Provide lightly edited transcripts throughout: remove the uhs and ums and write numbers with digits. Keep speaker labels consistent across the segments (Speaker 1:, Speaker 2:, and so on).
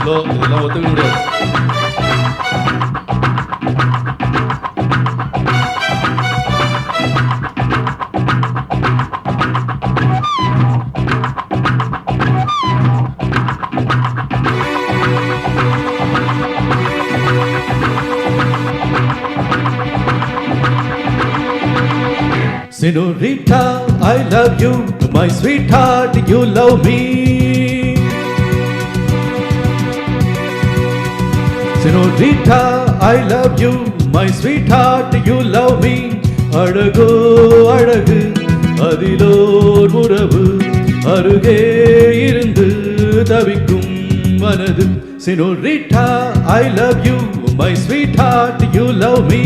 Speaker 1: Slow, இதெல்லாம் ஒத்துக்க முடியாது. Senorita, I love you, my sweetheart, you love me. Senorita, I love you, my sweetheart, you love me. அழகோ அழகு அதிலோர் உறவு அருகே இருந்து தவிக்கும் மனது. Senorita, I love you, my sweetheart, you love me.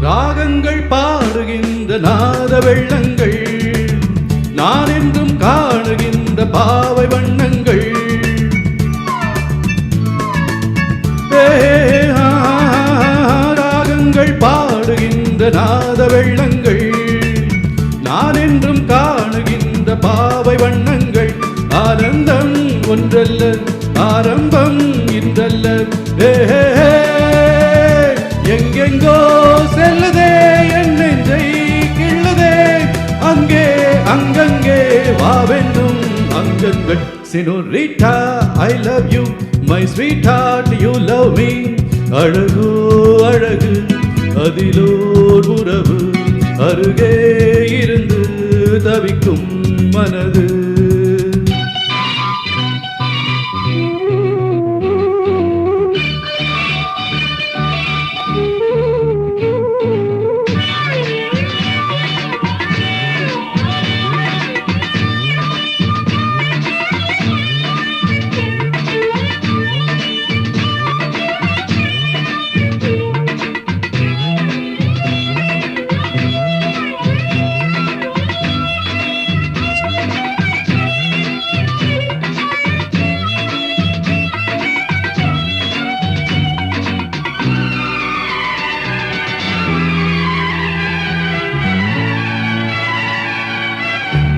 Speaker 1: ராகங்கள் பாடுகின்ற நாத வெள்ளங்கள் நான் என்றும் காணுகின்ற பாவை வண்ணங்கள். ராகங்கள் பாடுகின்ற நாத வெள்ளங்கள் நான் என்றும் காணுகின்ற பாவை வண்ணங்கள். ஆனந்தம் ஒன்றல்ல ஆரம்பம் இன்றல்ல. எங்கெங்கோ செல்லுதே என் நெஞ்சை கிள்ளுதே அங்கே அங்கங்கே வாவென்னும் அங்கங்கள். Senorita, I love you, my sweetheart, you love me. அழகோ அழகு அதிலோர் உறவு அருகே இருந்து தவிக்கும் மனது.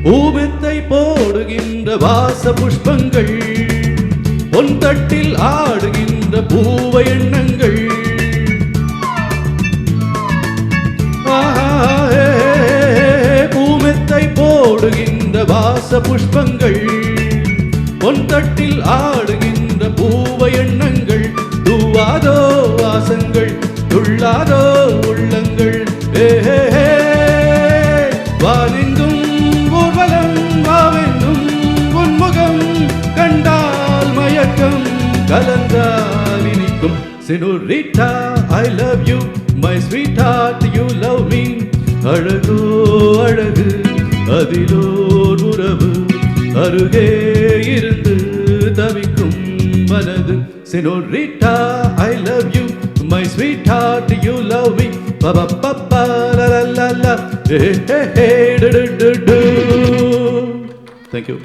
Speaker 1: பூமெத்தை போடுகின்ற வாச புஷ்பங்கள் பொன் தட்டில் ஆடுகின்ற பூவ எண்ணங்கள். பூமெத்தை போடுகின்ற வாச புஷ்பங்கள் பொன் தட்டில் ஆடுகின்ற பூவ எண்ணங்கள். தூவாதோ வாசங்கள் துள்ளாதோ உள்ளங்கள். வானெங்கும் கலந்தால் இனிக்கும். Senorita, I love you, my sweetheart, you love me. அழகோ அழகு அதிலோர் உறவு அருகே இருந்து தவிக்கும் மனது. Senorita, I love you, my sweetheart, you love me. Pa pa pa pa la la la la. Hey hey hey do do do do. Thank you.